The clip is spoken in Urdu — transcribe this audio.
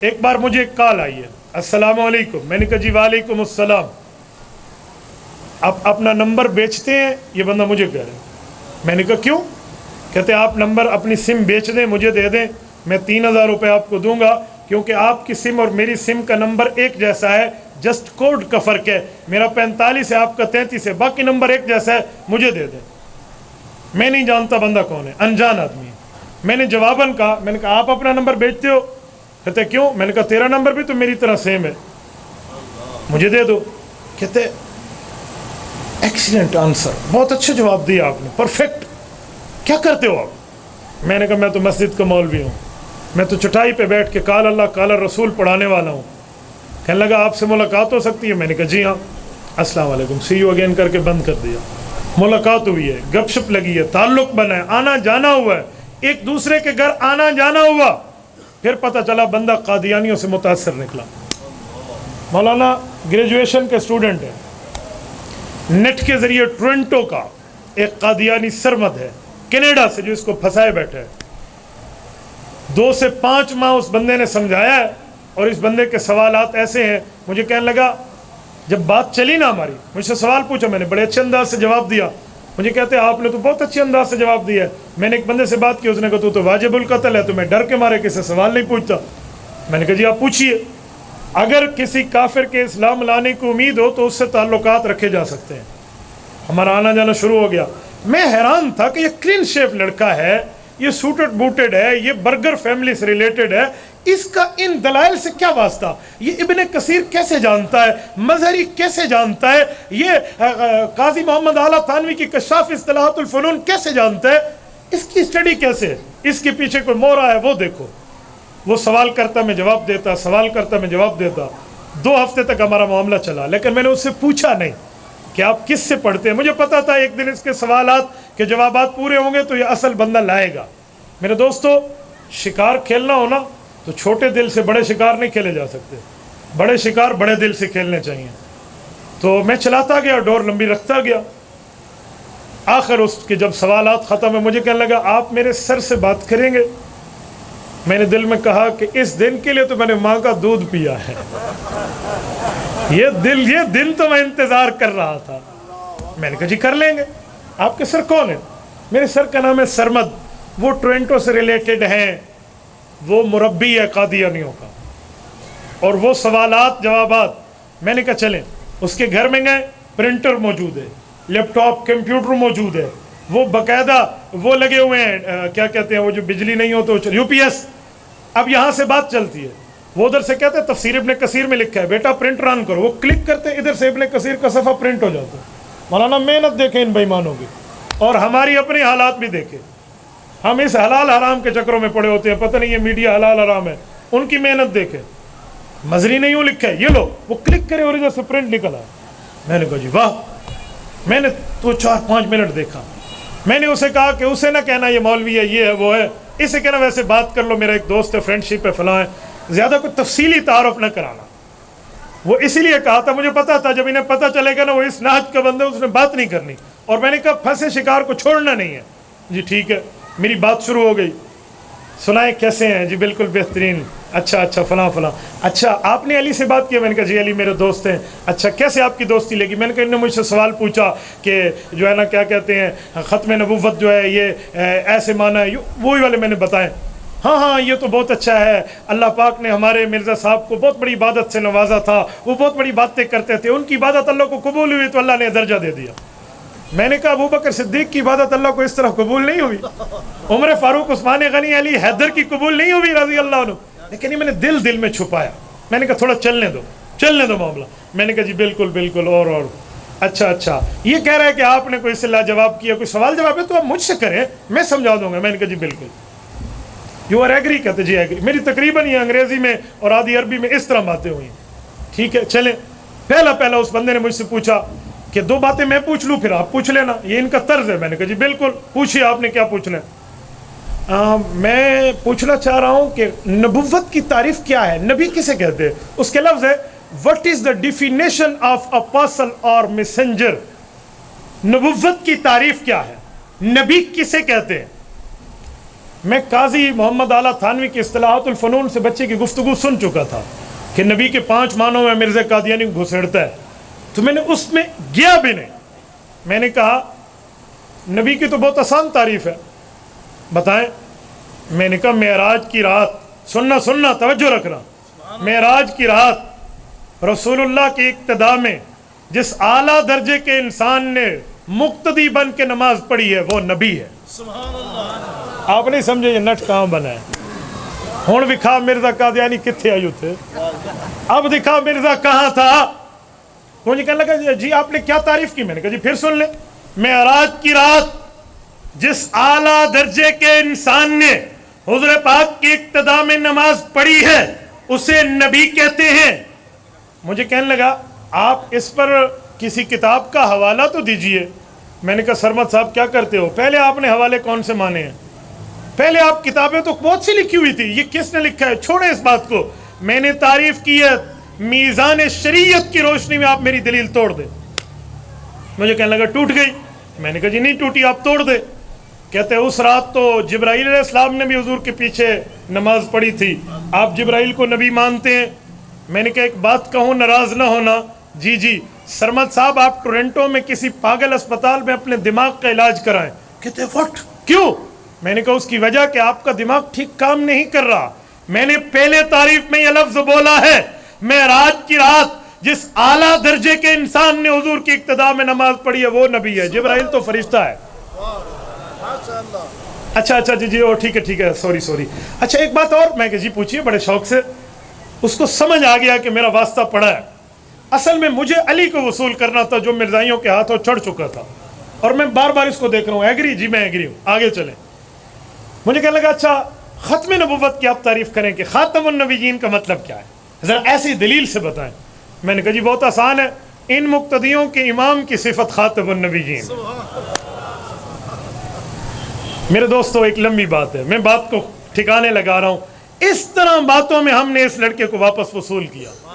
ایک بار مجھے ایک کال آئی ہے، السلام علیکم، میں نے کہا جی وعلیکم السلام، آپ اپنا نمبر بیچتے ہیں؟ یہ بندہ مجھے کہہ رہا ہے۔ میں نے کہا کیوں؟ کہتے آپ نمبر اپنی سم بیچ دیں، مجھے دے دیں، میں 3000 روپے آپ کو دوں گا، کیونکہ آپ کی سم اور میری سم کا نمبر ایک جیسا ہے، جسٹ کوڈ کا فرق ہے، میرا 45 ہے، آپ کا 33 ہے، باقی نمبر ایک جیسا ہے، مجھے دے دیں۔ میں نہیں جانتا بندہ کون ہے، انجان آدمی ہے۔ میں نے جواباً کہا، میں نے کہا آپ اپنا نمبر بیچتے ہو؟ کہتے کیوں؟ میں نے کہا تیرا نمبر بھی تو میری طرح سیم ہے، مجھے دے دو۔ کہتے ایکسیلنٹ آنسر، بہت اچھا جواب دیا آپ نے، پرفیکٹ، کیا کرتے ہو آپ؟ میں نے کہا میں تو مسجد کا مولوی ہوں، میں تو چٹائی پہ بیٹھ کے قال اللہ قال رسول پڑھانے والا ہوں۔ کہنے لگا آپ سے ملاقات ہو سکتی ہے؟ میں نے کہا جی ہاں، السلام علیکم، سی یو اگین کر کے بند کر دیا۔ ملاقات ہوئی ہے، گپ شپ لگی ہے، تعلق بنا ہے، آنا جانا ہوا ہے، ایک دوسرے کے گھر آنا جانا ہوا، پھر پتہ چلا بندہ قادیانیوں سے متاثر نکلا۔ مولانا گریجویشن کے اسٹوڈنٹ ہے، نیٹ کے ذریعے ٹورنٹو کا ایک قادیانی سرمد ہے کینیڈا سے جو اس کو پھنسائے بیٹھے ہے۔ 2 سے 5 ماہ اس بندے نے سمجھایا ہے، اور اس بندے کے سوالات ایسے ہیں، مجھے کہنے لگا جب بات چلی نا ہماری، مجھ سے سوال پوچھا، میں نے بڑے اچھے انداز سے جواب دیا۔ مجھے کہتے ہیں آپ نے تو بہت اچھے انداز سے جواب دیا ہے۔ میں نے ایک بندے سے بات کی، اس نے کہا تو واجب القتل ہے، تو میں ڈر کے مارے کسی سے سوال نہیں پوچھتا۔ میں نے کہا جی آپ پوچھیے، اگر کسی کافر کے اسلام لانے کی امید ہو تو اس سے تعلقات رکھے جا سکتے ہیں۔ ہمارا آنا جانا شروع ہو گیا۔ میں حیران تھا کہ یہ کلین شیف لڑکا ہے، یہ سوٹڈ بوٹڈ ہے، یہ برگر فیملی سے ریلیٹڈ ہے، اس کا ان دلائل سے کیا واسطہ؟ یہ ابن کثیر کیسے جانتا ہے؟ مظہری کیسے جانتا ہے؟ یہ قاضی محمد اعلیٰ تھانوی کی کشاف اصطلاحات الفنون کیسے جانتا ہے؟ اس کی اسٹڈی کیسے ہے؟ اس کے پیچھے کوئی مورا ہے وہ دیکھو۔ وہ سوال کرتا میں جواب دیتا، سوال کرتا میں جواب دیتا۔ 2 ہفتے تک ہمارا معاملہ چلا، لیکن میں نے اس سے پوچھا نہیں کہ آپ کس سے پڑھتے ہیں۔ مجھے پتا تھا ایک دن اس کے سوالات کے جوابات پورے ہوں گے تو یہ اصل بندہ لائے گا۔ میرے دوستو، شکار کھیلنا ہونا تو چھوٹے دل سے بڑے شکار نہیں کھیلے جا سکتے، بڑے شکار بڑے دل سے کھیلنے چاہیے۔ تو میں چلاتا گیا، ڈور لمبی رکھتا گیا۔ آخر اس کے جب سوالات ختم ہوئے، مجھے کہنے لگا آپ میرے سر سے بات کریں گے؟ میں نے دل میں کہا کہ اس دن کے لیے تو میں نے ماں کا دودھ پیا ہے، یہ دن تو میں انتظار کر رہا تھا۔ میں نے کہا جی کر لیں گے۔ آپ کے سر کون ہے؟ میرے سر کا نام ہے سرمد، وہ ٹورنٹو سے ریلیٹڈ ہیں، وہ مربی ہے قادیانیوں کا، اور وہ سوالات جوابات۔ میں نے کہا چلیں۔ اس کے گھر میں گئے، پرنٹر موجود ہے، لیپ ٹاپ کمپیوٹر موجود ہے، وہ باقاعدہ وہ لگے ہوئے ہیں، کیا کہتے ہیں وہ جو بجلی نہیں ہو تو یو پی ایس۔ اب یہاں سے بات چلتی ہے، وہ ادھر سے کہتے ہیں تفسیر ابن کثیر میں لکھا ہے، بیٹا پرنٹر آن کرو، وہ کلک کرتے ہیں، ادھر سے ابن کثیر کا صفحہ پرنٹ ہو جاتا ہے۔ مولانا محنت دیکھیں ان بےایمانوں کی، اور ہماری اپنی حالات بھی دیکھیں۔ ہم اس حلال حرام کے چکروں میں پڑے ہوتے ہیں، پتہ نہیں یہ میڈیا حلال حرام ہے، ان کی محنت دیکھیں۔ مظہری نے یوں لکھا ہے، یہ لو، وہ کلک کرے اور ادھر سے پرنٹ نکلا۔ میں نے کہا جی واہ۔ میں نے تو 4-5 منٹ دیکھا۔ میں نے اسے کہا کہ اسے نہ کہنا یہ مولوی ہے، یہ ہے وہ ہے، اسے کہنا ویسے بات کر لو، میرا ایک دوست ہے، فرینڈ شپ ہے، فلاں ہے، زیادہ کوئی تفصیلی تعارف نہ کرانا۔ وہ اسی لیے کہا تھا، مجھے پتا تھا جب انہیں پتہ چلے گا نا وہ اس نہج کا بندہ، اس نے بات نہیں کرنی۔ اور میں نے کہا پھنسے شکار کو چھوڑنا نہیں ہے۔ جی ٹھیک ہے، میری بات شروع ہو گئی۔ سنائیں کیسے ہیں؟ جی بالکل بہترین، اچھا فلاں فلاں۔ اچھا آپ نے علی سے بات کی؟ میں نے کہا جی علی میرے دوست ہیں۔ اچھا کیسے آپ کی دوستی لگی؟ میں نے کہا انہوں نے مجھ سے سوال پوچھا کہ جو ہے نا کیا کہتے ہیں ختم نبوت جو ہے یہ ایسے معنی ہے، وہی والے میں نے بتائے۔ ہاں یہ تو بہت اچھا ہے، اللہ پاک نے ہمارے مرزا صاحب کو بہت بڑی عبادت سے نوازا تھا، وہ بہت بڑی باتیں کرتے تھے، ان کی عبادت اللہ کو قبول ہوئی تو اللہ نے درجہ دے دیا۔ میں نے کہا ابو بکر صدیق کی عبادت اللہ کو اس طرح قبول نہیں ہوئی، عمر فاروق، عثمان غنی، علی حیدر کی قبول نہیں ہوئی رضی اللہ عنہ، لیکن یہ میں نے دل میں چھپایا۔ میں نے کہا تھوڑا چلنے دو معاملہ۔ میں نے کہا جی بالکل اور اچھا یہ کہہ رہا ہے کہ آپ نے کوئی اس سے لاجواب کیا، کوئی سوال جواب ہے تو آپ مجھ سے کریں، میں سمجھا دوں گا۔ میں نے کہا جی بالکل۔ You are agree? کہتے جی ایگری۔ میری تقریباً یہ انگریزی میں اور آدھی عربی میں اس طرح باتیں ہوئی۔ ٹھیک ہے چلیں۔ پہلا اس بندے نے مجھ سے پوچھا کہ 2 باتیں میں پوچھ لوں پھر آپ پوچھ لینا، یہ ان کا طرز ہے۔ میں نے کہا جی بالکل پوچھیے، آپ نے کیا پوچھنا ہے؟ میں پوچھنا چاہ رہا ہوں کہ نبوت کی تعریف کیا ہے؟ نبی کسے کہتے ہیں؟ اس کے لفظ ہے what is the definition of apostle اور میسنجر۔ نبوت کی تعریف کیا ہے؟ نبی کسے کہتے ہیں؟ میں قاضی محمد اعلیٰ تھانوی کی اصطلاحات الفنون سے بچے کی گفتگو سن چکا تھا کہ نبی کے 5 معنوں میں مرزا قادیانی کو گھسیڑتا ہے، تو میں نے اس میں گیا بھی نہیں. میں نے کہا نبی کی تو بہت آسان تعریف ہے، بتائیں. میں نے کہا معراج کی رات، سننا توجہ رکھنا، معراج کی رات رسول اللہ کی اقتداء میں جس اعلیٰ درجے کے انسان نے مقتدی بن کے نماز پڑھی ہے وہ نبی ہے. آپ نہیں سمجھے یہ نٹ کہاں بنا ہے؟ ہون دکھا مرزا قادیانی کتھے آئیو تھے، اب دکھا مرزا کہاں تھا. مجھے کہنے لگا جی آپ نے کیا تعریف کی؟ میں نے کہا جی پھر سن لیں. معراج کی رات جس اعلیٰ درجے کے انسان نے حضور پاک کی اقتداء میں نماز پڑھی ہے اسے نبی کہتے ہیں. مجھے کہنے لگا آپ اس پر کسی کتاب کا حوالہ تو دیجئے. میں نے کہا سرمد صاحب کیا کرتے ہو، پہلے آپ نے حوالے کون سے مانے ہیں؟ پہلے آپ کتابیں تو بہت سی لکھی ہوئی تھی، یہ کس نے لکھا ہے؟ چھوڑیں اس بات کو. میں نے تعریف کی ہے، میزان شریعت کی روشنی میں آپ میری دلیل توڑ دیں. مجھے کہنے لگا ٹوٹ گئی. میں نے کہا جی نہیں ٹوٹی، آپ توڑ دیں. کہتے اس رات تو جبرائیل علیہ السلام نے بھی حضور کے پیچھے نماز پڑھی تھی، آپ جبرائیل کو نبی مانتے ہیں. میں نے کہا ایک بات کہوں ناراض نہ ہونا. جی سرمد صاحب آپ ٹورنٹو میں کسی پاگل اسپتال میں اپنے دماغ کا علاج کرائیں. کہتے وٹ کیوں؟ میں نے کہا اس کی وجہ کہ آپ کا دماغ ٹھیک کام نہیں کر رہا. میں نے پہلے تعریف میں یہ لفظ بولا ہے، معراج کی رات جس اعلیٰ درجے کے انسان نے حضور کی اقتداء میں نماز پڑھی ہے وہ نبی ہے. جبرائیل تو فرشتہ ہے. اچھا جی ٹھیک ہے سوری. اچھا ایک بات اور، میں کہ جی پوچھیے بڑے شوق سے. اس کو سمجھ آ گیا کہ میرا واسطہ پڑا ہے. اصل میں مجھے علی کو وصول کرنا تھا جو مرزائیوں کے ہاتھوں چڑھ چکا تھا، اور میں بار بار اس کو دیکھ رہا ہوں. ایگری؟ جی میں ایگری ہوں، آگے چلیں. مجھے کہنے لگا اچھا ختم نبوت کی آپ تعریف کریں کہ خاتم النبیین کا مطلب کیا ہے، ذرا ایسی دلیل سے بتائیں. میں نے کہا جی بہت آسان ہے، ان مقتدیوں کے امام کی صفت خاتم النبیین. میرے دوستو ایک لمبی بات ہے، میں بات کو ٹھکانے لگا رہا ہوں. اس طرح باتوں میں ہم نے اس لڑکے کو واپس وصول کیا.